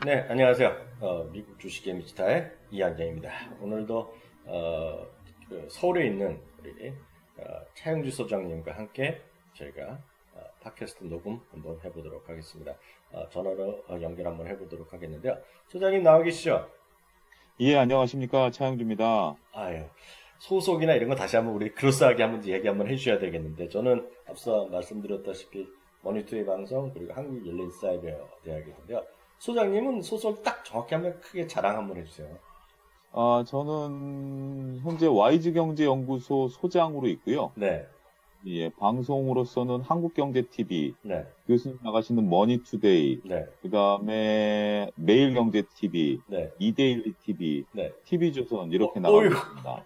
네, 안녕하세요. 미국 주식의 미치타의 이한정입니다. 오늘도 서울에 있는 우리 차영주 소장님과 함께 저희가 팟캐스트 녹음 한번 해보도록 하겠습니다. 전화로 연결 한번 해보도록 하겠는데요. 소장님 나와 계시죠? 예, 안녕하십니까. 차영주입니다. 아유, 소속이나 이런 거 다시 한번 우리 그로스하게 한번 얘기 한번 해주셔야 되겠는데, 저는 앞서 말씀드렸다시피 머니투데이 방송 그리고 한국 열린 사이버 대학인데요. 소장님은 소속 딱 정확히 한번 크게 자랑 한번 해주세요. 저는 현재 YG경제연구소 소장으로 있고요. 네, 예, 방송으로서는 한국경제TV, 네, 교수님 나가시는 머니투데이, 네, 그 다음에 매일경제TV, 네, 이데일리TV, 네. TV조선 이렇게 나가고 어이구. 있습니다.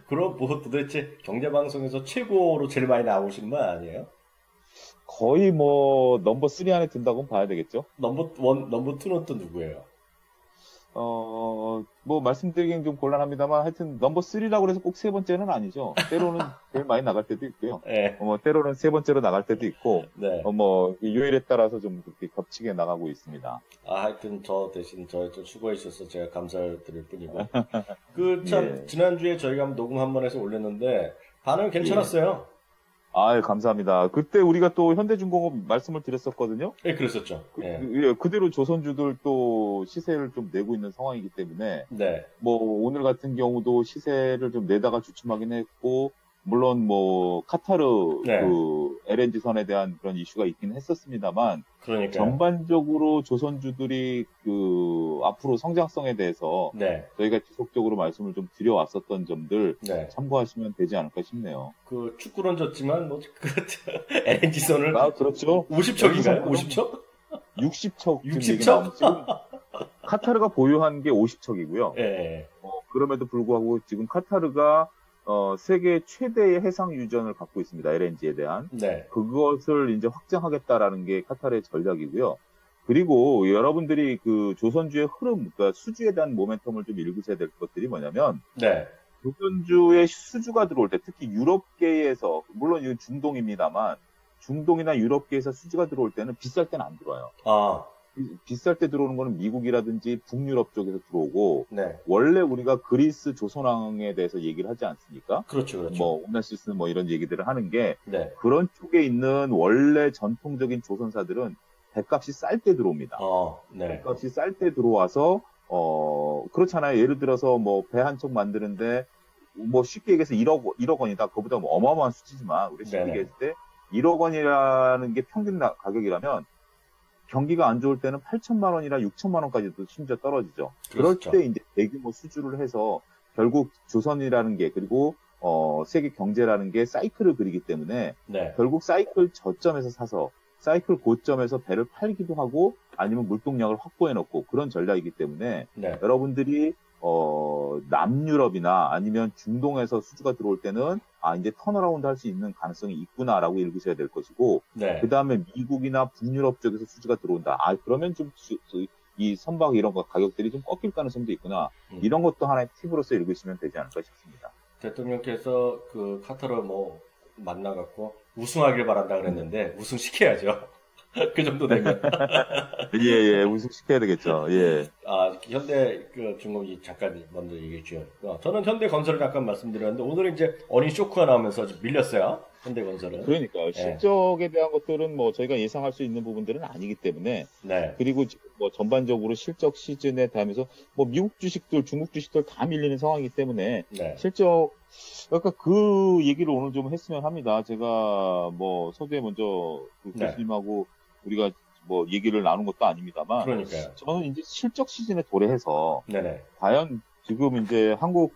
그럼 뭐 도대체 경제방송에서 최고로 제일 많이 나오시는 분 아니에요? 거의 뭐 넘버 3 안에 든다고 봐야 되겠죠? 넘버 원, 넘버 투는 또 누구예요? 뭐 말씀드리긴 좀 곤란합니다만 하여튼 넘버 3라고 해서 꼭 세 번째는 아니죠. 때로는 제일 많이 나갈 때도 있고요. 네, 때로는 세 번째로 나갈 때도 있고, 네. 요일에 따라서 좀 그렇게 겹치게 나가고 있습니다. 하여튼 저 대신 저 좀 수고해 주셔서 제가 감사를 드릴 뿐이고. 참, 예. 지난주에 저희가 한번 녹음 한 번 해서 올렸는데, 반응 예. 괜찮았어요. 감사합니다. 그때 우리가 또 현대중공업 말씀을 드렸었거든요. 예, 그랬었죠. 예. 그대로 조선주들 또 시세를 좀 내고 있는 상황이기 때문에, 네, 뭐, 오늘 같은 경우도 시세를 좀 내다가 주춤하긴 했고, 물론 뭐, 카타르 네. 그 LNG 선에 대한 그런 이슈가 있긴 했었습니다만, 그러니까요. 전반적으로 조선주들이 그 앞으로 성장성에 대해서 네, 저희가 지속적으로 말씀을 좀 드려왔었던 점들 네. 참고하시면 되지 않을까 싶네요. 축구는 졌지만, LNG선을 그렇죠. 50척인가요? 여기서 50척? 60척 60척? 지금 카타르가 보유한 게 50척이고요. 예, 그럼에도 불구하고 지금 카타르가 세계 최대의 해상 유전을 갖고 있습니다. LNG에 대한. 네, 그것을 이제 확장하겠다라는 게 카타르의 전략이고요. 그리고 여러분들이 그 조선주의 흐름, 그러니까 수주에 대한 모멘텀을 좀 읽으셔야 될 것들이 뭐냐면, 네, 조선주의 수주가 들어올 때, 특히 유럽계에서, 물론 이건 중동입니다만, 중동이나 유럽계에서 수주가 들어올 때는 비쌀 때는 안 들어와요. 비쌀 때 들어오는 거는 미국이라든지 북유럽 쪽에서 들어오고, 네. 원래 우리가 그리스 조선왕에 대해서 얘기를 하지 않습니까? 그렇죠, 그렇죠. 뭐, 옴나시스 뭐 이런 얘기들을 하는 게, 네. 그런 쪽에 있는 원래 전통적인 조선사들은 배값이 쌀 때 들어옵니다. 네. 배값이 쌀 때 들어와서, 그렇잖아요. 예를 들어서 뭐 배 한 척 만드는데, 뭐 쉽게 얘기해서 1억 원이다. 그거보다 뭐 어마어마한 수치지만, 우리 쉽게 네네. 얘기했을 때 1억 원이라는 게 평균 가격이라면, 경기가 안 좋을 때는 8천만 원이나 6천만 원까지도 심지어 떨어지죠. 그렇죠. 그럴 때 이제 대규모 수주를 해서 결국 조선이라는 게 그리고 세계 경제라는 게 사이클을 그리기 때문에 네. 결국 사이클 저점에서 사서 사이클 고점에서 배를 팔기도 하고 아니면 물동량을 확보해 놓고 그런 전략이기 때문에 네. 여러분들이 남유럽이나 아니면 중동에서 수주가 들어올 때는 이제 턴어라운드 할 수 있는 가능성이 있구나라고 읽으셔야 될 것이고 네. 그 다음에 미국이나 북유럽 쪽에서 수주가 들어온다. 그러면 좀 이 선박 이런 거 가격들이 좀 꺾일 가능성도 있구나. 이런 것도 하나의 팁으로서 읽으시면 되지 않을까 싶습니다. 대통령께서 그 카타르 뭐 만나갖고 우승하길 바란다 그랬는데 우승시켜야죠. 그 정도 되면. 예, 우승시켜야 되겠죠. 예. 현대 중공이 잠깐 먼저 얘기해 주셨고, 저는 현대 건설을 잠깐 말씀드렸는데, 오늘은 이제 어린 쇼크가 나오면서 좀 밀렸어요. 현대 건설은. 그러니까요. 실적에 대한 것들은 뭐 저희가 예상할 수 있는 부분들은 아니기 때문에. 네. 그리고 뭐 전반적으로 실적 시즌에 대하면서 뭐 미국 주식들, 중국 주식들 다 밀리는 상황이기 때문에. 네. 실적, 그러니까 그 얘기를 오늘 좀 했으면 합니다. 제가 뭐 서두에 먼저 그 교수님하고 우리가 뭐 얘기를 나눈 것도 아닙니다만. 그러니까요. 저는 이제 실적 시즌에 도래해서. 네네. 과연 지금 이제 한국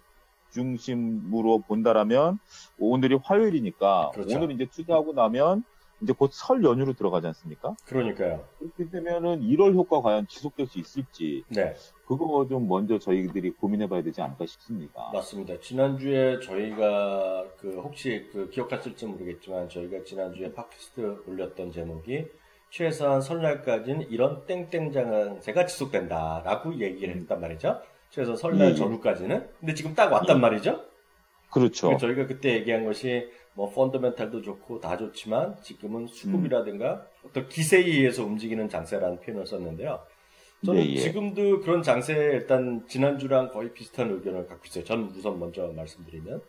중심으로 본다라면 오늘이 화요일이니까. 그렇죠. 오늘 이제 투자하고 나면 이제 곧 설 연휴로 들어가지 않습니까? 그러니까요. 그렇게 되면은 1월 효과 과연 지속될 수 있을지. 네. 그거 좀 먼저 저희들이 고민해봐야 되지 않을까 싶습니다. 맞습니다. 지난주에 저희가 혹시 기억하실지 모르겠지만 저희가 지난주에 팟캐스트 올렸던 제목이 최소한 설날까지는 이런 땡땡 장세가 지속된다라고 얘기를 했단 말이죠. 최소한 설날 전후까지는. 근데 지금 딱 왔단 말이죠. 그렇죠. 저희가 그때 얘기한 것이 뭐 펀더멘탈도 좋고 다 좋지만 지금은 수급이라든가 어떤 기세에 의해서 움직이는 장세라는 표현을 썼는데요. 저는 지금도 그런 장세에 일단 지난주랑 거의 비슷한 의견을 갖고 있어요. 저는 우선 먼저 말씀드리면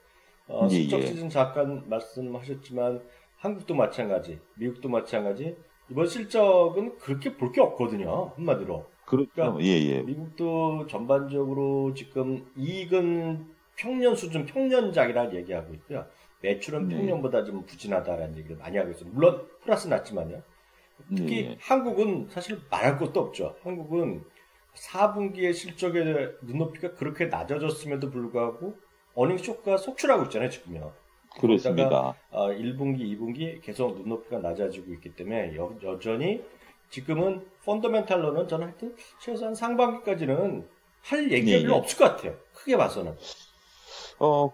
실적 시즌 잠깐 말씀하셨지만 한국도 마찬가지, 미국도 마찬가지. 이번 실적은 그렇게 볼 게 없거든요. 한마디로. 그러니까 미국도 전반적으로 지금 이익은 평년 수준, 평년작이라는 얘기하고 있고요. 매출은 평년보다 좀 부진하다라는 얘기를 많이 하고 있어요. 물론 플러스 났지만요. 특히 한국은 사실 말할 것도 없죠. 한국은 4분기의 실적의 눈높이가 그렇게 낮아졌음에도 불구하고 어닝쇼크가 속출하고 있잖아요, 지금요. 그렇습니다. 1분기, 2분기 계속 눈높이가 낮아지고 있기 때문에 여전히 지금은 펀더멘탈로는 저는 하여튼 최소한 상반기까지는 할 얘기가 별로 없을 것 같아요. 크게 봐서는.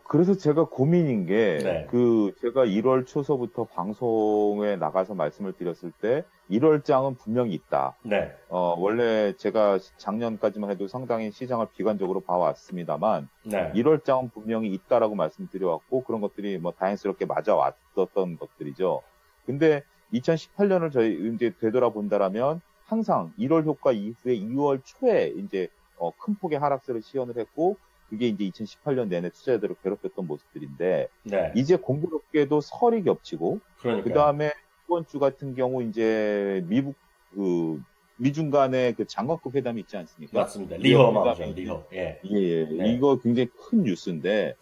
그래서 제가 고민인 게, 제가 1월 초서부터 방송에 나가서 말씀을 드렸을 때, 1월장은 분명히 있다. 네. 원래 제가 작년까지만 해도 상당히 시장을 비관적으로 봐왔습니다만, 네. 1월장은 분명히 있다라고 말씀드려왔고, 그런 것들이 뭐 다행스럽게 맞아왔었던 것들이죠. 근데 2018년을 저희 이제 되돌아본다라면, 항상 1월 효과 이후에 2월 초에 이제, 큰 폭의 하락세를 시연을 했고, 그게 이제 2018년 내내 투자자들을 괴롭혔던 모습들인데, 이제 공교롭게도 설이 겹치고, 그 다음에 이번 주 같은 경우 이제 미중 간의 그 장관급 회담이 있지 않습니까? 맞습니다. 리허 말이죠. 리허. 이거 굉장히 큰 뉴스인데,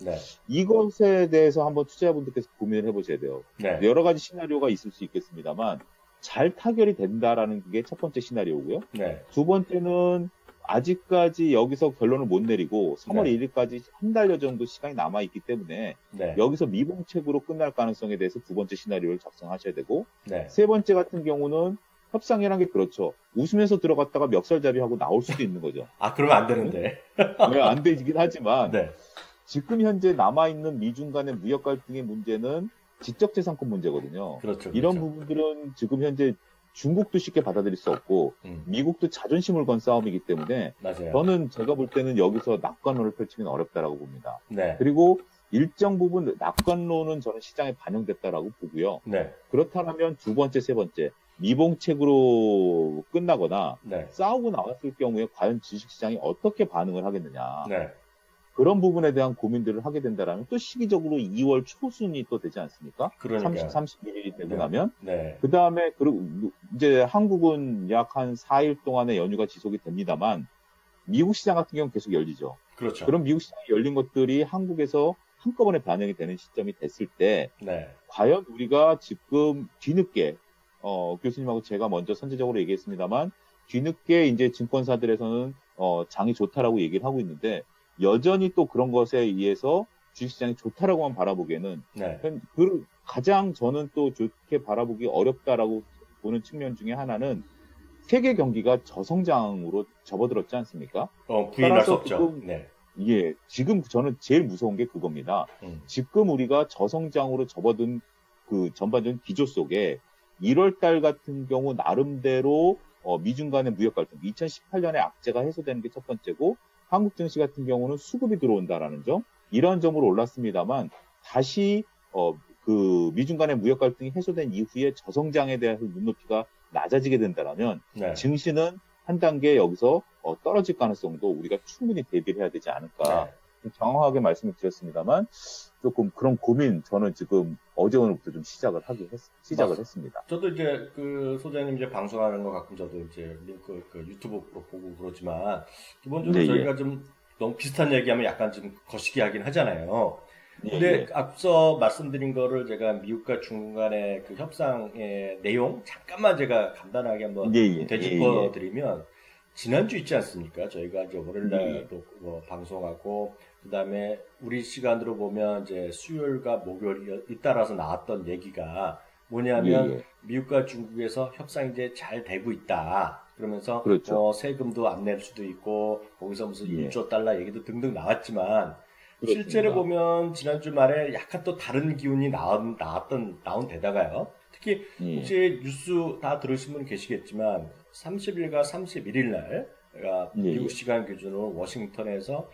이것에 대해서 한번 투자자분들께서 고민을 해보셔야 돼요. 여러 가지 시나리오가 있을 수 있겠습니다만, 잘 타결이 된다라는 게 첫 번째 시나리오고요. 두 번째는 아직까지 여기서 결론을 못 내리고 3월 1일까지 한 달여 정도 시간이 남아있기 때문에 여기서 미봉책으로 끝날 가능성에 대해서 두 번째 시나리오를 작성하셔야 되고 세 번째 같은 경우는 협상이라는 게 그렇죠. 웃으면서 들어갔다가 멱살잡이하고 나올 수도 있는 거죠. 그러면 안 되는데. 안 되긴 하지만 지금 현재 남아있는 미중 간의 무역 갈등의 문제는 지적재산권 문제거든요. 이런 부분들은 지금 현재 중국도 쉽게 받아들일 수 없고 미국도 자존심을 건 싸움이기 때문에 저는 제가 볼 때는 여기서 낙관론을 펼치기는 어렵다라고 봅니다. 그리고 일정 부분 낙관론은 저는 시장에 반영됐다라고 보고요. 그렇다면 두 번째, 세 번째 미봉책으로 끝나거나 싸우고 나왔을 경우에 과연 주식시장이 어떻게 반응을 하겠느냐. 그런 부분에 대한 고민들을 하게 된다면 또 시기적으로 2월 초순이 또 되지 않습니까? 30, 31일이 되고 나면 그 다음에 이제 한국은 약 한 4일 동안의 연휴가 지속이 됩니다만 미국 시장 같은 경우는 계속 열리죠. 그럼 미국 시장이 열린 것들이 한국에서 한꺼번에 반영이 되는 시점이 됐을 때 과연 우리가 지금 뒤늦게 교수님하고 제가 먼저 선제적으로 얘기했습니다만 뒤늦게 이제 증권사들에서는 장이 좋다라고 얘기를 하고 있는데 여전히 또 그런 것에 의해서 주식시장이 좋다라고만 바라보기에는 가장 저는 또 좋게 바라보기 어렵다라고 보는 측면 중에 하나는 세계 경기가 저성장으로 접어들었지 않습니까? 부인할 수 없죠. 지금 저는 제일 무서운 게 그겁니다. 지금 우리가 저성장으로 접어든 그 전반적인 기조 속에 1월 달 같은 경우 나름대로 미중 간의 무역 갈등, 2018년에 악재가 해소되는 게 첫 번째고 한국 증시 같은 경우는 수급이 들어온다라는 점, 이러한 점으로 올랐습니다만 다시 그 미중 간의 무역 갈등이 해소된 이후에 저성장에 대해서 눈높이가 낮아지게 된다라면 증시는 한 단계 여기서 떨어질 가능성도 우리가 충분히 대비를 해야 되지 않을까. 정확하게 말씀을 드렸습니다만 조금 그런 고민 저는 지금 어제 오늘부터 좀 시작을 했습니다. 저도 이제 그 소장님 이제 방송하는 거 가끔 저도 이제 링크 유튜브로 보고 그러지만 기본적으로 저희가 좀 너무 비슷한 얘기하면 약간 좀 거시기 하긴 하잖아요. 근데 앞서 말씀드린 거를 제가 미국과 중국 간의 그 협상의 내용 잠깐만 제가 간단하게 한번 되짚어 드리면 지난주 있지 않습니까? 저희가 이제 월요일날도 방송하고 그 다음에 우리 시간으로 보면 이제 수요일과 목요일 잇따라서 나왔던 얘기가 뭐냐면 미국과 중국에서 협상이 이제 잘 되고 있다. 그러면서 세금도 안 낼 수도 있고 거기서 무슨 1조 달러 얘기도 등등 나왔지만 실제로 보면 지난주 말에 약간 또 다른 기운이 나온 데다가요. 특히 이제 뉴스 다 들으신 분 계시겠지만 30일과 31일 날 미국 시간 기준으로 워싱턴에서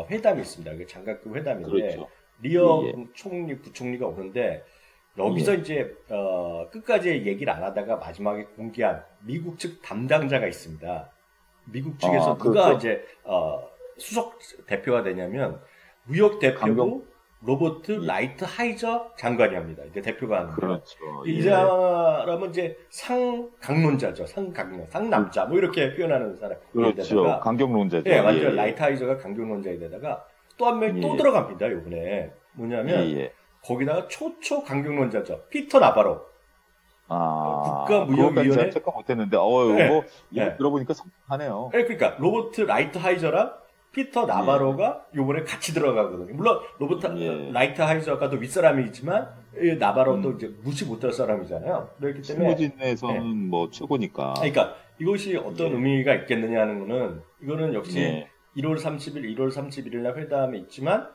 회담이 있습니다. 장관급 회담인데 리어 총리, 부총리가 오는데 여기서 이제 끝까지 얘기를 안 하다가 마지막에 공개한 미국 측 담당자가 있습니다. 미국 측에서 누가 이제 수석 대표가 되냐면 무역 대표부 로버트 라이트 하이저 장관이 합니다. 이제 대표가 하는 거예요. 그렇죠. 이 사람은 이제 상강론자죠. 상남자 뭐 이렇게 표현하는 사람. 그렇죠. 강경론자죠. 네, 완전 라이트 하이저가 강경론자에다가 또 한 명이 또 들어갑니다. 이번에 뭐냐면 거기다가 초초 강경론자죠. 피터 나바로. 국가무역위원회. 체크 못했는데, 이거 들어보니까 성공하네요. 네, 그러니까 로버트 라이트 하이저랑 피터 나바로가 요번에 같이 들어가거든요. 물론 로버트 라이트 하이저가 또 윗사람이지만 나바로도 이제 무시 못할 사람이잖아요. 그렇기 때문에 실무진에서는 뭐 최고니까. 그러니까 이것이 어떤 의미가 있겠느냐 하는 거는 이거는 역시 1월 30일, 1월 31일 날 회담이 있지만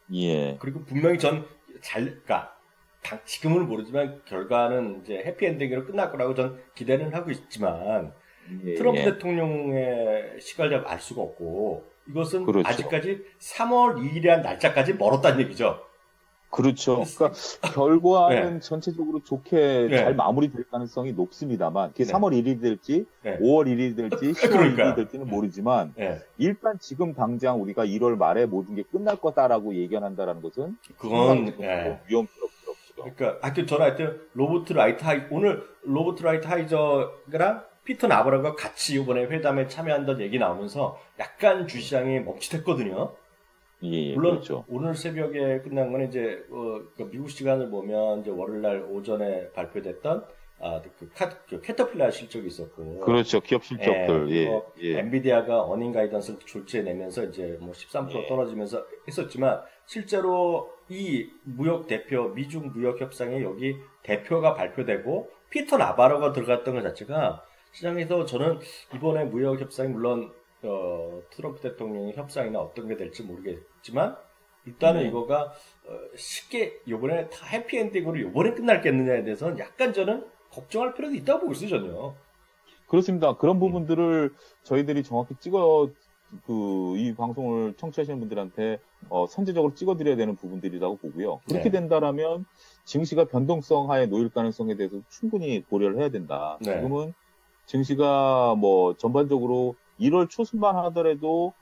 그리고 분명히 그러니까 지금은 모르지만 결과는 이제 해피엔딩으로 끝날 거라고 전 기대는 하고 있지만 트럼프 대통령의 시각을 알 수가 없고 이것은 아직까지 3월 2일이라는 날짜까지 멀었다는 얘기죠. 그렇죠. 그러니까 결과는 전체적으로 좋게 잘 마무리될 가능성이 높습니다만 그게 3월 1일이 될지 5월 1일이 될지 10월 1일이 될지는 모르지만 일단 지금 당장 우리가 1월 말에 모든 게 끝날 거다라고 예견한다라는 것은 그건 위험스럽죠. 그러니까 저는 로버트 라이트 하이저랑 피터 나바로가 같이 이번에 회담에 참여한다는 얘기 나오면서 약간 주시장이 멈칫했거든요. 물론 그렇죠. 오늘 새벽에 끝난 건 이제 미국 시간을 보면 이제 월요일날 오전에 발표됐던 그 캐터필라 실적이 있었고, 그렇죠. 기업 실적들. 엔비디아가 어닝 가이던스를 졸지에 내면서 이제 뭐 13% 떨어지면서 했었지만 실제로 이 미중 무역 협상에 여기 대표가 발표되고 피터 나바로가 들어갔던 것 자체가 시장에서 저는 이번에 무역 협상이 물론 트럼프 대통령의 협상이나 어떤 게 될지 모르겠지만 일단은 이거가 쉽게 요번에 다 해피엔딩으로 요번에 끝날겠느냐에 대해서는 약간 저는 걱정할 필요도 있다고 보고 있어요, 전요. 그렇습니다. 그런 부분들을 저희들이 정확히 이 방송을 청취하시는 분들한테 선제적으로 찍어드려야 되는 부분들이라고 보고요. 그렇게 된다라면 증시가 변동성 하에 놓일 가능성에 대해서 충분히 고려를 해야 된다. 지금은 증시가 뭐 전반적으로 1월 초순만 하더라도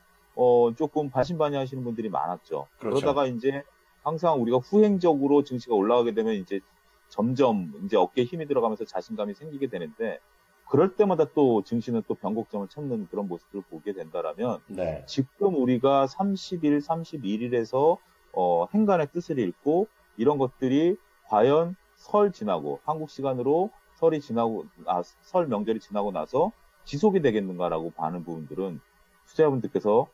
조금 반신반의하시는 분들이 많았죠. 그렇죠. 그러다가 이제 항상 우리가 후행적으로 증시가 올라가게 되면 이제 점점 이제 어깨에 힘이 들어가면서 자신감이 생기게 되는데 그럴 때마다 또 증시는 또 변곡점을 찾는 그런 모습을 보게 된다라면 지금 우리가 30일, 31일에서 행간의 뜻을 읽고 이런 것들이 과연 설 지나고 한국 시간으로 설 명절이 지나고 나서 지속이 되겠는가라고 봐는 부분들은 투자자분들께서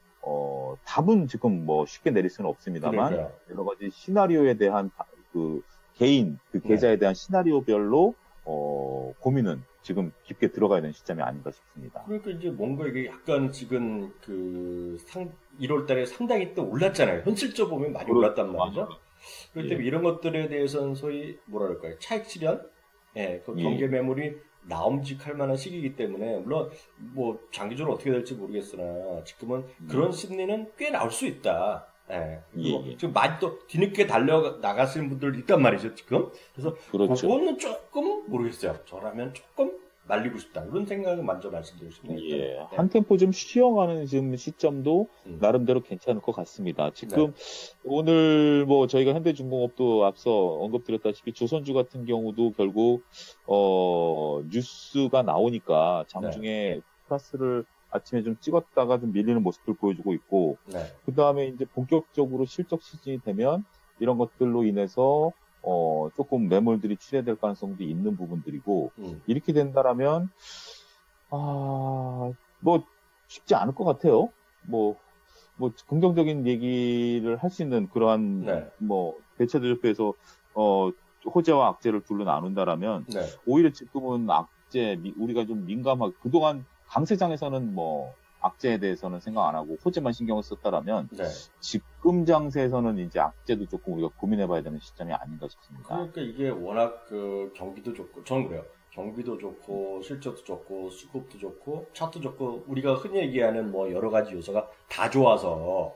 답은 지금 뭐 쉽게 내릴 수는 없습니다만 여러 가지 시나리오에 대한 계좌에 대한 시나리오별로 고민은 지금 깊게 들어가야 되는 시점이 아닌가 싶습니다. 그러니까 이제 뭔가 이게 약간 지금 1월 달에 상당히 또 올랐잖아요. 현실적으로 보면 많이 올랐단 말이죠. 그렇기 때문에 이런 것들에 대해서는 소위 뭐랄까요? 차익 실현? 그 경계 매물이 나옴직할 만한 시기이기 때문에 물론 뭐 장기적으로 어떻게 될지 모르겠으나 지금은 그런 심리는 꽤 나올 수 있다. 지금 많이 또 뒤늦게 달려 나가시는 분들 있단 말이죠, 지금. 그래서 그거는 조금 모르겠어요. 저라면 조금 말리고 싶다. 이런 생각을 먼저 말씀드리고 싶네요. 한 템포 좀 쉬어가는 지금 시점도 나름대로 괜찮을 것 같습니다. 지금 오늘 뭐 저희가 현대중공업도 앞서 언급드렸다시피 조선주 같은 경우도 결국 뉴스가 나오니까 장중에 플러스를 아침에 좀 찍었다가 좀 밀리는 모습을 보여주고 있고, 그 다음에 이제 본격적으로 실적 시즌이 되면 이런 것들로 인해서 조금 매물들이 출회될 가능성도 있는 부분들이고, 이렇게 된다라면, 뭐, 쉽지 않을 것 같아요. 뭐, 긍정적인 얘기를 할 수 있는 그러한, 대체대조표에서, 호재와 악재를 둘로 나눈다라면, 오히려 지금은 우리가 좀 민감하게, 그동안 강세장에서는 악재에 대해서는 생각 안 하고 호재만 신경을 썼다라면 지금 장세에서는 이제 악재도 조금 우리가 고민해봐야 되는 시점이 아닌가 싶습니다. 그러니까 이게 워낙 경기도 좋고 저는 그래요. 경기도 좋고 실적도 좋고 수급도 좋고 차트도 좋고 우리가 흔히 얘기하는 여러 가지 요소가 다 좋아서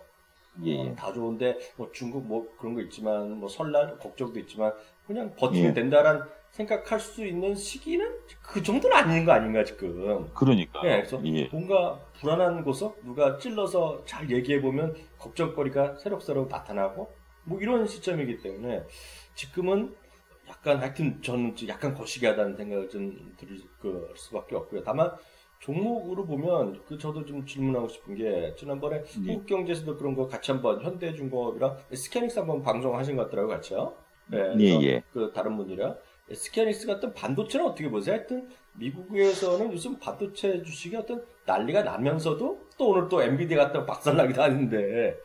다 좋은데 뭐 중국 뭐 그런 거 있지만 뭐 설날 걱정도 있지만 그냥 버티면 된다라는 생각할 수 있는 시기는 그 정도는 아닌 거 아닌가 지금. 그러니까. 그래서 뭔가 불안한 곳을 누가 찔러서 잘 얘기해 보면 걱정거리가 새록새록 나타나고 뭐 이런 시점이기 때문에 지금은 약간 하여튼 저는 약간 거시기하다는 생각을 좀 들을 수밖에 없고요. 다만 종목으로 보면 저도 좀 질문하고 싶은 게 지난번에 한국경제에서도 그런 거 같이 한번 현대중공업이랑 스캐닉스 한번 방송하신 것 같더라고요, 같이요. 그 다른 분이랑 스캐닉스 같은 반도체는 어떻게 보세요? 하여튼 미국에서는 요즘 반도체 주식이 어떤 난리가 나면서도 또 오늘 또 엔비디아 같은 박살나기도 하는데.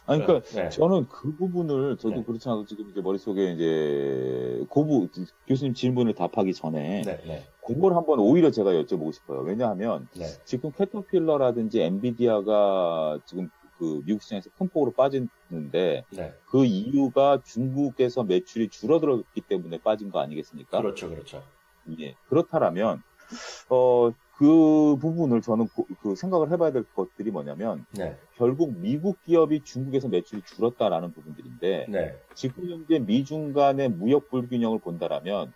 아니, 그러니까 저는 그 부분을 저도 그렇지 않고 지금 이제 머릿속에 이제 교수님 질문을 답하기 전에 그걸 한번 오히려 제가 여쭤보고 싶어요. 왜냐하면 지금 캐터필러라든지 엔비디아가 지금 그 미국 시장에서 큰 폭으로 빠지는데 그 이유가 중국에서 매출이 줄어들었기 때문에 빠진 거 아니겠습니까? 그렇죠. 예. 그렇다면 그 부분을 저는 그 생각을 해봐야 될 것들이 뭐냐면 결국 미국 기업이 중국에서 매출이 줄었다라는 부분들인데 지금 현재 미중 간의 무역 불균형을 본다라면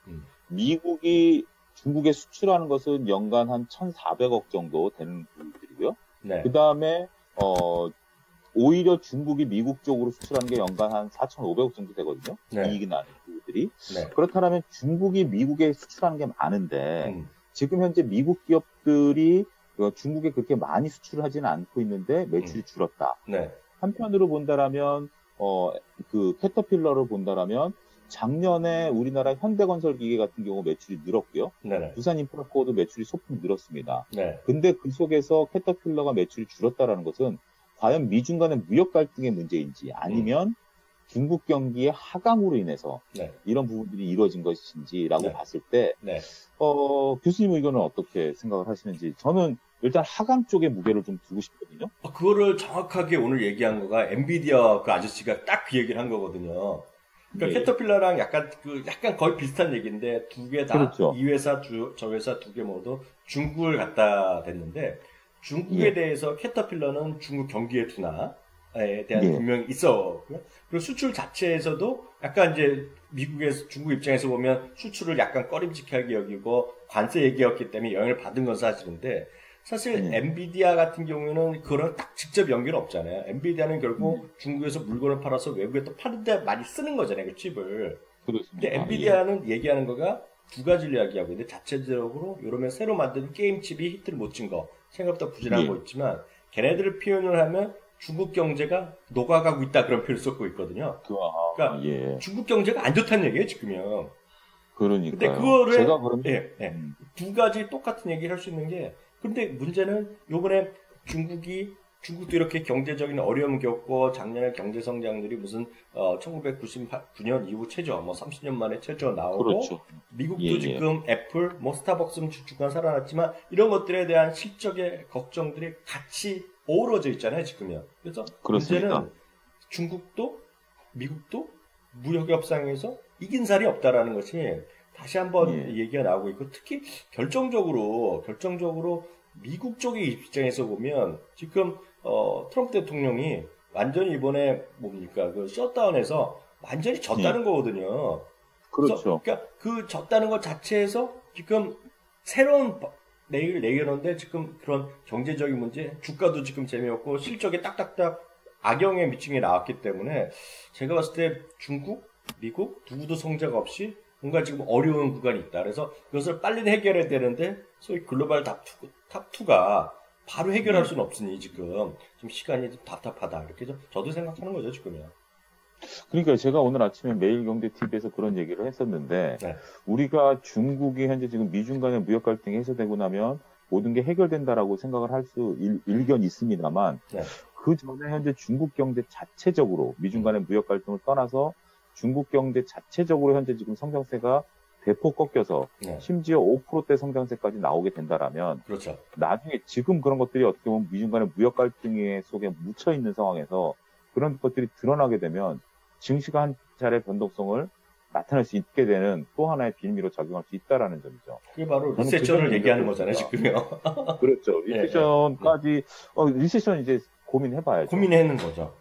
미국이 중국에 수출하는 것은 연간 한 1,400억 정도 되는 부분들이고요. 그 다음에 오히려 중국이 미국 쪽으로 수출하는 게 연간 한 4,500억 정도 되거든요. 이익이 나는 부분들이. 그렇다면 중국이 미국에 수출하는 게 많은데 지금 현재 미국 기업들이 중국에 그렇게 많이 수출을 하지는 않고 있는데 매출이 줄었다. 한편으로 본다라면 그 캐터필러를 본다라면 작년에 우리나라 현대건설기계 같은 경우 매출이 늘었고요. 두산인프라코어도 매출이 소폭 늘었습니다. 근데 그 속에서 캐터필러가 매출이 줄었다라는 것은 과연 미중 간의 무역 갈등의 문제인지 아니면 중국 경기의 하강으로 인해서 이런 부분들이 이루어진 것인지라고 봤을 때 교수님 의견은 어떻게 생각을 하시는지 저는 일단 하강 쪽에 무게를 좀 두고 싶거든요. 그거를 정확하게 오늘 얘기한 거가 엔비디아 그 아저씨가 딱 그 얘기를 한 거거든요. 그러니까 캐터필러랑 약간 거의 비슷한 얘기인데 두 개 다 이 회사 저 회사 두 개 모두 중국을 갖다 댔는데 중국에 대해서 캐터필러는 중국 경기의 둔화에 대한 분명히 있었고요. 그리고 수출 자체에서도 약간 이제 미국에서 중국 입장에서 보면 수출을 약간 꺼림직하게 여기고 관세 얘기였기 때문에 영향을 받은 건 사실인데 사실 엔비디아 같은 경우에는 그런 딱 직접 연결은 없잖아요. 엔비디아는 결국 중국에서 물건을 팔아서 외국에 또 파는데 많이 쓰는 거잖아요, 그 칩을. 근데 엔비디아는 얘기하는 거가 두 가지를 이야기하고 있는데 자체적으로 요러면 새로 만든 게임 칩이 히트를 못 친 거 생각보다 부진한 거 있지만 걔네들을 표현을 하면 중국 경제가 녹아가고 있다 그런 표현을 썼고 있거든요. 그러니까 중국 경제가 안 좋다는 얘기예요 지금요. 그러니까. 근데 그거를 제가 두 가지 똑같은 얘기를 할 수 있는 게 근데 문제는 요번에 중국도 이렇게 경제적인 어려움 겪고 작년에 경제 성장률이 무슨 1999년 이후 최저 뭐 30년 만에 최저 나오고 미국도 지금 애플 뭐 스타벅스는 주간 살아났지만 이런 것들에 대한 실적의 걱정들이 같이 어우러져 있잖아요 지금요. 그래서 문제는 중국도 미국도 무역 협상에서 이긴 살이 없다라는 것이 다시 한번 얘기가 나오고 있고 특히 결정적으로 미국 쪽의 입장에서 보면 지금 트럼프 대통령이 완전히 이번에 뭡니까 그 셧다운에서 완전히 졌다는 거거든요. 그렇죠. 그러니까 그 졌다는 것 자체에서 지금 새로운 레이어인데 지금 그런 경제적인 문제, 주가도 지금 재미없고 실적에 딱딱딱 악영에 미친 게 나왔기 때문에 제가 봤을 때 중국, 미국 누구도 성장 없이 뭔가 지금 어려운 구간이 있다. 그래서 그것을 빨리 해결해야 되는데 소위 글로벌 탑2가 바로 해결할 수는 없으니 지금 좀 시간이 좀 답답하다. 이렇게 저도 생각하는 거죠, 지금요. 그러니까 제가 오늘 아침에 매일경제TV에서 그런 얘기를 했었는데 우리가 중국이 현재 지금 미중 간의 무역 갈등이 해소되고 나면 모든 게 해결된다라고 생각을 할 수 일견 있습니다만 그 전에 현재 중국 경제 자체적으로 미중 간의 무역 갈등을 떠나서 중국 경제 자체적으로 현재 지금 성장세가 대폭 꺾여서 심지어 5%대 성장세까지 나오게 된다라면 나중에 지금 그런 것들이 어떻게 보면 미중 간의 무역 갈등 속에 묻혀 있는 상황에서 그런 것들이 드러나게 되면 증시가 한 차례 변동성을 나타낼 수 있게 되는 또 하나의 빌미로 작용할 수 있다라는 점이죠. 그게 바로 리세션을 얘기하는 거잖아요, 지금요. 그렇죠. 리세션까지 리세션 이제 고민해봐야죠. 고민하는 거죠.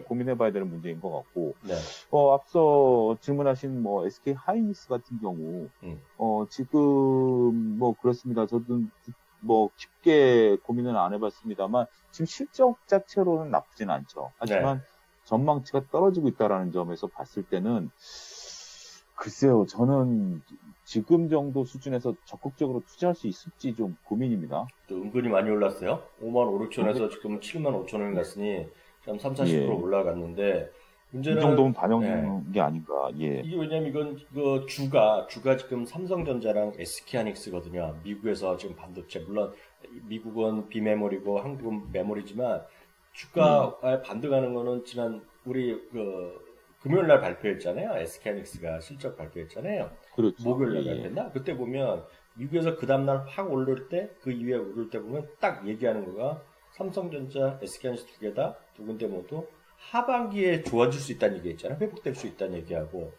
고민해봐야 되는 문제인 것 같고, 네. 앞서 질문하신 뭐 SK 하이닉스 같은 경우, 지금 뭐 그렇습니다. 저도 뭐 깊게 고민은 안 해봤습니다만 지금 실적 자체로는 나쁘진 않죠. 하지만 네. 전망치가 떨어지고 있다라는 점에서 봤을 때는 글쎄요, 저는 지금 정도 수준에서 적극적으로 투자할 수 있을지 좀 고민입니다. 또 은근히 많이 올랐어요. 5만 5, 6천에서 지금 7만 5천 원 갔으니 좀 30, 40% 올라갔는데 문제는 이 정도면 반영된 게 아닌가. 이게 왜냐면 이거 주가 지금 삼성전자랑 SK하이닉스거든요. 미국에서 지금 반도체 물론 미국은 비메모리고 한국은 메모리지만 주가에 반등하는 거는 지난 우리 금요일 날 발표했잖아요. SK하이닉스가 실적 발표했잖아요. 그렇죠. 목요일 날 발표했나? 그때 보면 미국에서 그 다음날 확 오를 때 그 이후에 오를 때 보면 딱 얘기하는 거가 삼성전자, SK하이닉스 두 개 다 두 군데 모두 하반기에 좋아질 수 있다는 얘기 있잖아요. 회복될 수 있다는 얘기하고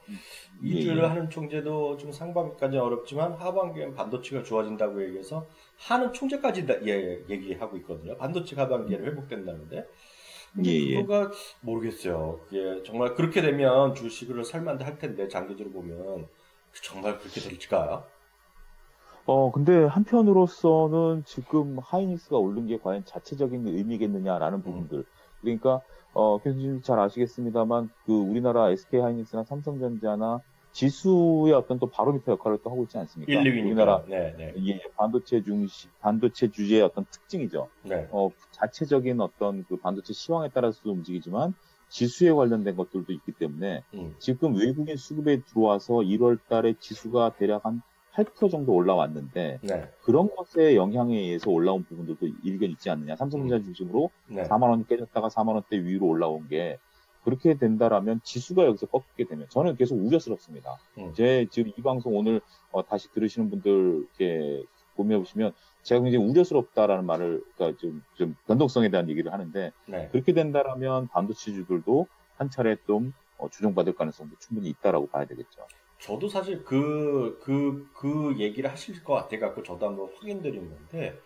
2주를 하는 총재도 좀 상반기까지는 어렵지만 하반기엔 반도체가 좋아진다고 얘기해서 하는 총재까지 얘기하고 있거든요. 반도체 하반기에는 회복된다는데 근데 그거가 모르겠어요. 그게 정말 그렇게 되면 주식을 살만도 할 텐데 장기적으로 보면 정말 그렇게 될지가. 근데 한편으로서는 지금 하이닉스가 오른 게 과연 자체적인 의미겠느냐라는 부분들. 그러니까 교수님 잘 아시겠습니다만 그 우리나라 SK 하이닉스나 삼성전자나 지수의 어떤 또 바로미터 역할을 또 하고 있지 않습니까? 1, 2위니까. 우리나라 네. 반도체 주제의 어떤 특징이죠. 네. 자체적인 어떤 그 반도체 시황에 따라서도 움직이지만 지수에 관련된 것들도 있기 때문에 지금 외국인 수급에 들어와서 1월 달에 지수가 대략 한 8% 정도 올라왔는데 그런 것에 영향에 의해서 올라온 부분들도 일견 있지 않느냐. 삼성전자 중심으로 4만 원 깨졌다가 4만 원대 위로 올라온 게 그렇게 된다라면 지수가 여기서 꺾이게 되면 저는 계속 우려스럽습니다. 지금 이 방송 오늘 다시 들으시는 분들 이렇게 보시면 제가 굉장히 우려스럽다라는 말을 그러니까 좀 변동성에 대한 얘기를 하는데 그렇게 된다라면 반도체주들도 한 차례 좀 조정받을 가능성도 충분히 있다라고 봐야 되겠죠. 저도 사실 그 얘기를 하실 것 같아갖고 저도 한번 확인드린 건데,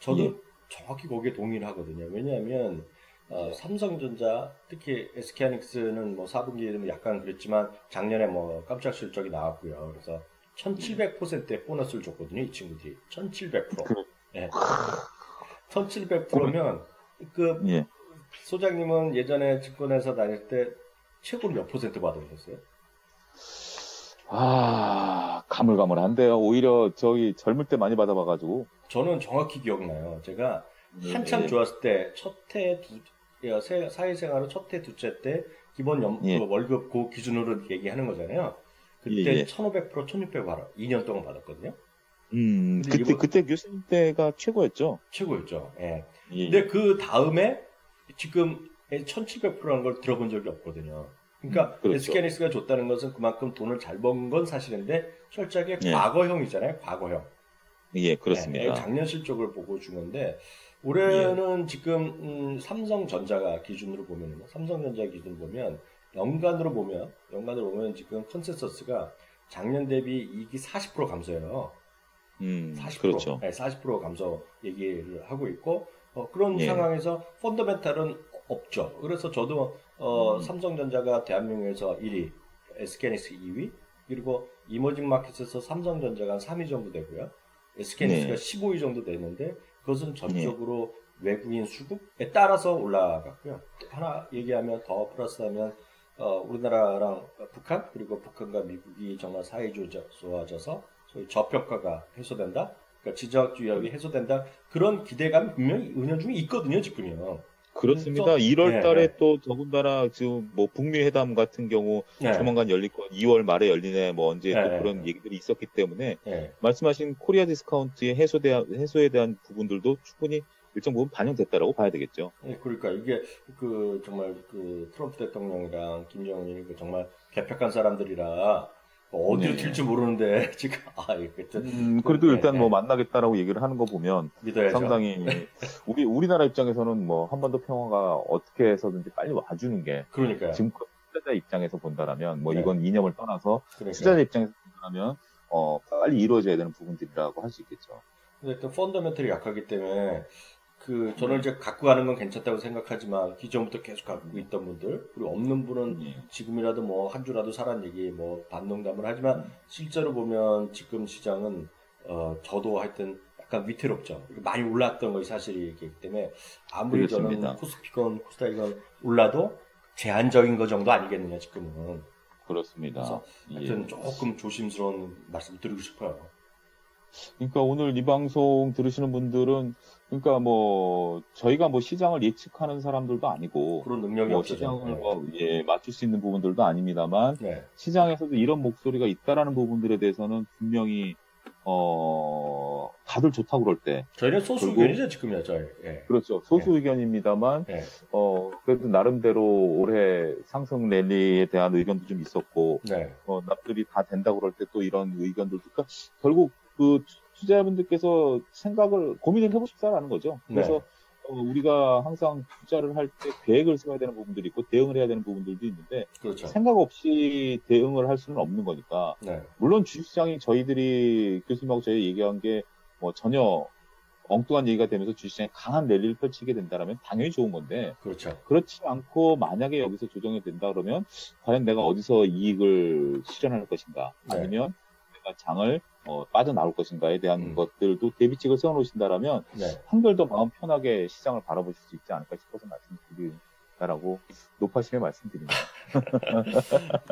저도 정확히 거기에 동의를 하거든요. 왜냐하면, 삼성전자, 특히 SK하이닉스는 뭐 4분기에는 약간 그랬지만, 작년에 뭐 깜짝 실적이 나왔고요. 그래서 1700%의 보너스를 줬거든요, 이 친구들이. 1700%. 예. 1700%면, 소장님은 예전에 증권회사 다닐 때 최고로 몇 % 받으셨어요? 가물가물한데요. 오히려 저희 젊을 때 많이 받아봐가지고. 저는 정확히 기억나요. 제가 한참 좋았을 때, 사회생활을 첫 해, 두째 때, 기본 그 월급 그 기준으로 얘기하는 거잖아요. 그때 1500%, 1600 받아. 2년 동안 받았거든요. 그때 교수님 때가 최고였죠? 최고였죠. 예. 근데 그 다음에 지금 1700%라는 걸 들어본 적이 없거든요. 그러니까 그렇죠. SK하이닉스가 줬다는 것은 그만큼 돈을 잘 번 건 사실인데 철저하게 과거형이잖아요. 과거형. 그렇습니다. 작년 실적을 보고 준 건데 올해는 지금 삼성전자 기준으로 보면 연간으로 보면 지금 컨센서스가 작년 대비 이익이 40% 감소해요. 40%. 그렇죠. 40% 감소 얘기를 하고 있고 그런 상황에서 펀더멘탈은 없죠. 그래서 저도 삼성전자가 대한민국에서 1위, SK하이닉스 2위, 그리고 이머징 마켓에서 삼성전자가 3위 정도 되고요. SK하이닉스가 15위 정도 되는데 그것은 전적으로 외국인 수급에 따라서 올라갔고요. 하나 얘기하면 더 플러스하면 우리나라랑 북한 그리고 북한과 미국이 정말 사이좋아져서 소위 저평가가 해소된다. 그러니까 지정학적 위협이 해소된다. 그런 기대감이 분명히 은연중에 있거든요, 지금요. 그렇습니다. 1월 달에 또 더군다나 지금 뭐 북미 회담 같은 경우 조만간 열릴 거 2월 말에 열리네 뭐 언제 또 그런 얘기들이 있었기 때문에 말씀하신 코리아 디스카운트의 해소에 대한 부분들도 충분히 일정 부분 반영됐다라고 봐야 되겠죠. 그러니까 이게 정말 트럼프 대통령이랑 김정은이 정말 개벽한 사람들이라 어디로 튈지 모르는데 지금 그래도 일단 뭐 만나겠다라고 얘기를 하는 거 보면 믿어야죠. 상당히 우리나라 입장에서는 뭐 한반도 평화가 어떻게 해서든지 빨리 와주는 게 그러니까요. 지금 투자자 입장에서 본다라면 뭐 이건 이념을 떠나서 투자자 입장에서 본다면 빨리 이루어져야 되는 부분들이라고 할 수 있겠죠. 근데 또 펀더멘털이 약하기 때문에 저는 이제 갖고 가는 건 괜찮다고 생각하지만 기존부터 계속 갖고 있던 분들, 그리고 없는 분은 지금이라도 뭐 한 주라도 사란 얘기 뭐 반농담을 하지만 실제로 보면 지금 시장은 저도 하여튼 약간 위태롭죠. 많이 올랐던 것이 사실이기 때문에 아무리 그렇습니다. 저는 코스피건 코스닥이건 올라도 제한적인 거 정도 아니겠느냐 지금은. 그렇습니다. 그래서 하여튼 조금 조심스러운 말씀 드리고 싶어요. 그러니까 오늘 이 방송 들으시는 분들은 그러니까 뭐 저희가 뭐 시장을 예측하는 사람들도 아니고 그런 능력이 뭐 없죠. 시장을 뭐 맞출 수 있는 부분들도 아닙니다만 시장에서도 이런 목소리가 있다라는 부분들에 대해서는 분명히 다들 좋다고 그럴 때 저희는 소수 의견이죠 지금이야 저희. 그렇죠. 소수 의견입니다만 그래도 나름대로 올해 상승 랠리에 대한 의견도 좀 있었고 남들이 다 된다고 그럴 때 또 이런 의견들도 그러니까 결국 그 투자자분들께서 고민을 해보십사라는 거죠. 그래서 우리가 항상 투자를 할 때 계획을 세워야 되는 부분들이 있고 대응을 해야 되는 부분들도 있는데 그렇죠. 생각 없이 대응을 할 수는 없는 거니까 물론 주식시장이 저희들이 교수님하고 저희 얘기한 게 뭐 전혀 엉뚱한 얘기가 되면서 주식시장에 강한 랠리를 펼치게 된다면 당연히 좋은 건데 그렇죠. 그렇지 않고 만약에 여기서 조정이 된다 그러면 과연 내가 어디서 이익을 실현할 것인가 아니면 내가 장을 빠져나올 것인가에 대한 것들도 대비책을 세워놓으신다라면 한결 더 마음 편하게 시장을 바라보실 수 있지 않을까 싶어서 말씀드린다라고 높아심에 말씀드립니다.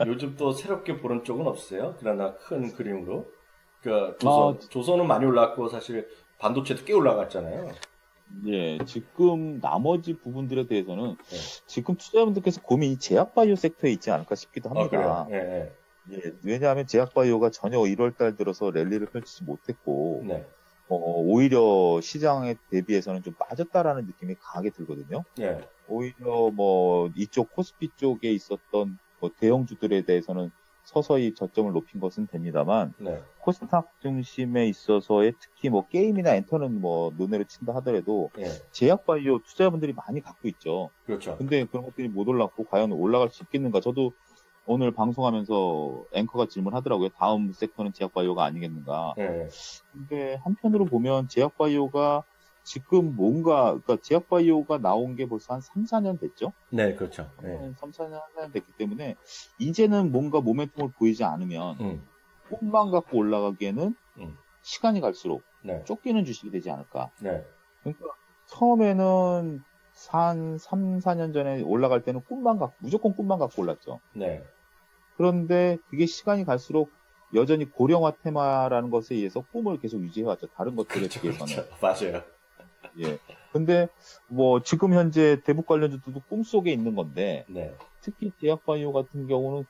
요즘 또 새롭게 보는 쪽은 없으세요? 그러나 큰 그림으로 그러니까 조선은 많이 올랐고 사실 반도체도 꽤 올라갔잖아요. 예, 지금 나머지 부분들에 대해서는 지금 투자자분들께서 고민이 제약바이오 섹터에 있지 않을까 싶기도 합니다. 그래요? 왜냐하면 제약바이오가 전혀 1월달 들어서 랠리를 펼치지 못했고 오히려 시장에 대비해서는 좀 빠졌다라는 느낌이 강하게 들거든요. 오히려 뭐 이쪽 코스피 쪽에 있었던 뭐 대형주들에 대해서는 서서히 저점을 높인 것은 됩니다만 코스닥 중심에 있어서의 특히 뭐 게임이나 엔터는 뭐 논외로 친다 하더라도 제약바이오 투자자분들이 많이 갖고 있죠. 그렇죠. 근데 그런 것들이 못 올랐고 과연 올라갈 수 있겠는가? 저도 오늘 방송하면서 앵커가 질문하더라고요. 다음 섹터는 제약바이오가 아니겠는가? 근데 한편으로 보면 제약바이오가 지금 그러니까 제약바이오가 나온 게 벌써 한 3, 4년 됐죠? 네, 그렇죠. 3, 4년 됐기 때문에 이제는 뭔가 모멘텀을 보이지 않으면 꿈만 갖고 올라가기에는 시간이 갈수록 쫓기는 주식이 되지 않을까. 그러니까 처음에는 한 3, 4년 전에 올라갈 때는 무조건 꿈만 갖고 올랐죠. 그런데 그게 시간이 갈수록 여전히 고령화 테마라는 것에 의해서 꿈을 계속 유지해왔죠. 다른 것들에 비해서는. 맞아요. 근데 뭐 지금 현재 대북 관련주들도 꿈속에 있는 건데 특히 제약바이오 같은 경우는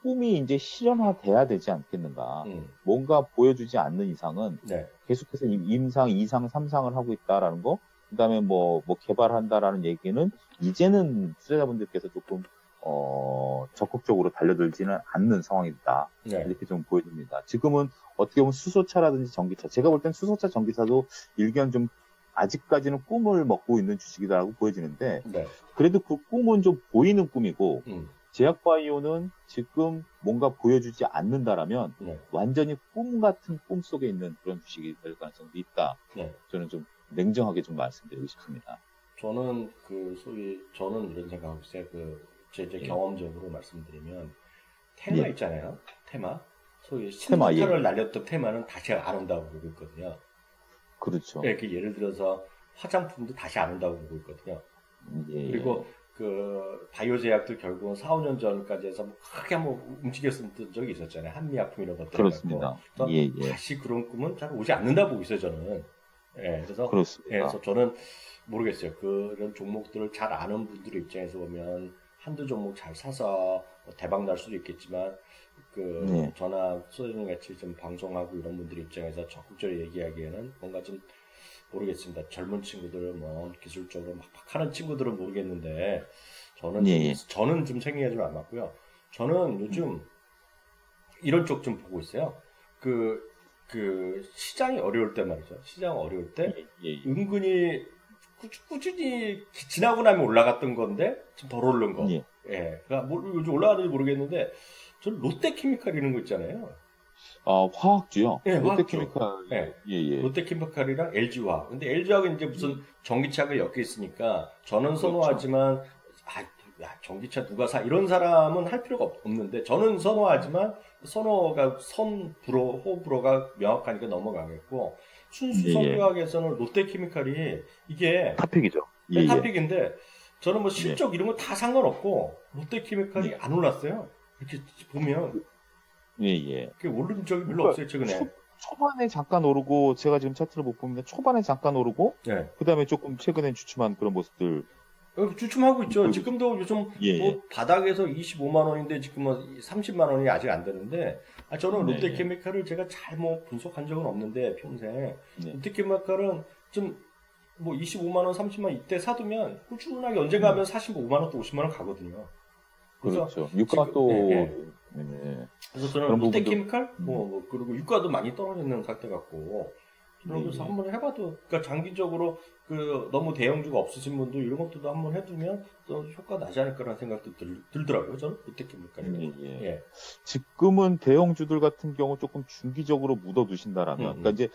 꿈이 이제 실현화돼야 되지 않겠는가. 뭔가 보여주지 않는 이상은 계속해서 임상, 2상, 3상을 하고 있다라는 거. 그다음에 뭐 개발한다라는 얘기는 이제는 투자자분들께서 조금 적극적으로 달려들지는 않는 상황이다. 이렇게 좀 보여집니다. 지금은 어떻게 보면 수소차라든지 전기차, 제가 볼 땐 수소차, 전기차도 일견 좀 아직까지는 꿈을 먹고 있는 주식이다라고 보여지는데 그래도 그 꿈은 좀 보이는 꿈이고 제약바이오는 지금 뭔가 보여주지 않는다라면 완전히 꿈 같은 꿈 속에 있는 그런 주식이 될 가능성도 있다. 저는 좀 냉정하게 좀 말씀드리고 싶습니다. 저는 저는 이런 생각하고 있어요. 제 경험적으로 말씀드리면 테마 있잖아요. 테마. 소위 신호탄을 날렸던 테마는 다시 안 온다고 보고 있거든요. 그렇죠. 예를 들어서 화장품도 다시 안 온다고 보고 있거든요. 그리고 바이오 제약도 결국은 4, 5년 전까지 해서 크게 한번 움직였던 적이 있었잖아요. 한미약품 이런 것들. 그렇습니다. 다시 그런 꿈은 잘 오지 않는다 보고 있어요, 저는. 그래서 그래서 저는 모르겠어요. 그런 종목들을 잘 아는 분들 입장에서 보면 한두 종목 잘 사서 대박 날 수도 있겠지만 저나 소장님 같이 좀 방송하고 이런 분들 입장에서 적극적으로 얘기하기에는 뭔가 좀 모르겠습니다. 젊은 친구들 뭐 기술적으로 막 하는 친구들은 모르겠는데 저는 좀 생각이 좀 안 맞고요. 저는 요즘 이런 쪽 좀 보고 있어요. 시장이 어려울 때 말이죠. 시장 어려울 때 은근히 꾸준히 지나고 나면 올라갔던 건데 좀 덜 오른 거. 그러니까 요즘 올라가는지 모르겠는데 저는 롯데케미칼 이런 거 있잖아요. 화학주요? 네, 롯데케미칼. 네. 예, 예. 롯데케미칼이랑 LG화학. 근데 LG화학은 이제 무슨 전기차가 엮여 있으니까 저는 선호하지만, 전기차 누가 사? 이런 사람은 할 필요가 없는데, 저는 선호하지만, 선호가 선불호, 호불호가 명확하니까 넘어가겠고, 순수 성교학에서는 롯데케미칼이 이게 탑픽이죠. 예, 탑픽인데, 저는 뭐 실적 이런 거 다 상관없고, 롯데케미칼이 안 올랐어요. 이렇게 보면. 예. 그 오른 적이 별로 없어요, 최근에. 초반에 잠깐 오르고, 제가 지금 차트를 못 봅니다. 초반에 잠깐 오르고, 네. 그 다음에 조금 최근에 주춤한 그런 모습들. 주춤하고 있죠. 지금도 요즘 뭐 바닥에서 25만 원인데 지금 뭐 30만 원이 아직 안 되는데, 저는 롯데케미칼을 제가 잘 뭐 분석한 적은 없는데, 평생. 롯데케미칼은 좀 뭐 25만 원, 30만 원 이때 사두면 꾸준하게 언젠가 하면 45만 원 또 50만 원 가거든요. 그렇죠. 유가 또. 그래서 저는 롯데케미칼 그리고 유가도 많이 떨어져 있는 상태 같고, 그래서 한번 해봐도, 그러니까 장기적으로 너무 대형주가 없으신 분도 이런 것들도 한번 해두면 또 효과 나지 않을까라는 생각도 들더라고요. 저는 롯데케미칼이. 지금은 대형주들 같은 경우 조금 중기적으로 묻어두신다라면, 그러니까 이제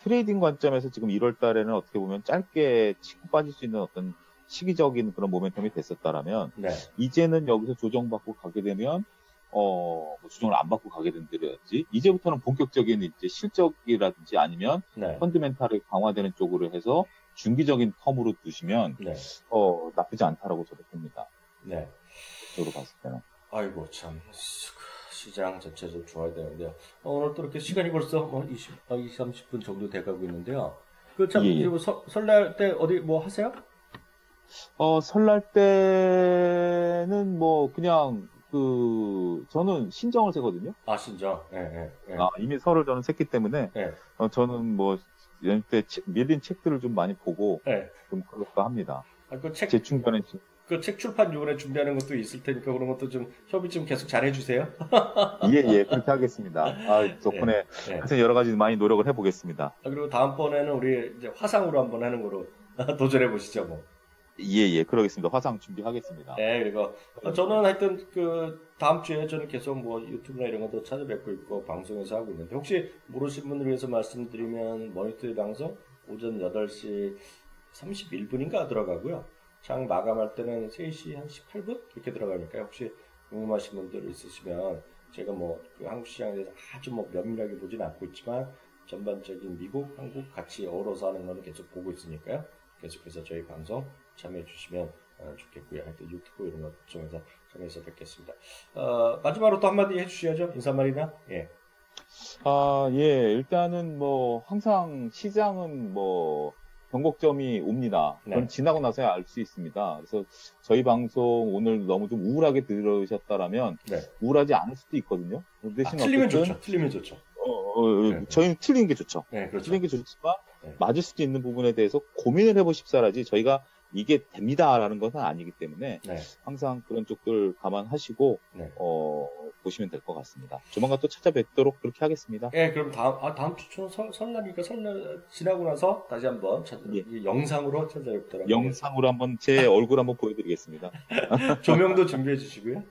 트레이딩 관점에서 지금 1월 달에는 어떻게 보면 짧게 치고 빠질 수 있는 어떤 시기적인 그런 모멘텀이 됐었다라면, 이제는 여기서 조정받고 가게 되면, 조정을 안 받고 가게 된다든지, 이제부터는 본격적인 이제 실적이라든지 아니면 펀드멘탈이 강화되는 쪽으로 해서 중기적인 텀으로 두시면, 나쁘지 않다라고 저도 봅니다. 네. 저로 봤을 때는. 아이고, 참. 시장 자체도 좋아야 되는데요. 오늘 또 이렇게 시간이 벌써 20, 30분 정도 돼가고 있는데요. 설날 때 어디 뭐 하세요? 설날 때는 뭐 그냥 저는 신정을 세거든요. 신정. 이미 설을 저는 샜기 때문에 저는 뭐 연휴 때 밀린 책들을 좀 많이 보고 좀 그렇게 합니다. 재충전에 그 책 출판 요번에 준비하는 것도 있을 테니까 그런 것도 좀 협의 좀 계속 잘 해주세요. 예, 그렇게 하겠습니다. 덕분에 하여튼 여러 가지 많이 노력을 해보겠습니다. 그리고 다음번에는 우리 이제 화상으로 한번 하는 거로 도전해 보시죠, 뭐. 예, 그러겠습니다. 화상 준비하겠습니다. 네, 그리고 저는 하여튼 다음 주에 저는 계속 뭐 유튜브나 이런 것도 찾아뵙고 있고 방송에서 하고 있는데, 혹시 모르신 분들 위해서 말씀드리면 머니투데이 방송 오전 8시 31분인가 들어가고요. 장 마감할 때는 3시 한 18분? 이렇게 들어가니까 혹시 궁금하신 분들 있으시면 제가 뭐 한국 시장에 대해서 아주 뭐 면밀하게 보진 않고 있지만 전반적인 미국, 한국 같이 어우러서 하는 거는 계속 보고 있으니까요. 계속해서 저희 방송 참여해 주시면 좋겠고요. 하여튼 유튜브 이런 것 통해서 뵙겠습니다. 마지막으로 또 한마디 해주셔야죠. 인사말이나. 일단은 뭐 항상 시장은 뭐 변곡점이 옵니다. 그건 지나고 나서야 알 수 있습니다. 그래서 저희 방송 오늘 너무 좀 우울하게 들으셨다라면 우울하지 않을 수도 있거든요. 대신 틀리면 좋죠. 틀리면 좋죠. 저희는 틀린 게 좋죠. 그렇죠. 틀린 게 좋지만 맞을 수도 있는 부분에 대해서 고민을 해보십사라지 저희가 이게 됩니다라는 것은 아니기 때문에 항상 그런 쪽들 감안하시고 보시면 될 것 같습니다. 조만간 또 찾아뵙도록 그렇게 하겠습니다. 그럼 다음 주는 설날이니까 설날 지나고 나서 다시 한번 영상으로 찾아뵙도록. 영상으로 한번 제 얼굴 한번 보여드리겠습니다. 조명도 준비해 주시고요.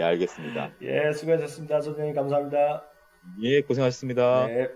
알겠습니다. 수고하셨습니다. 선생님 감사합니다. 고생하셨습니다. 네.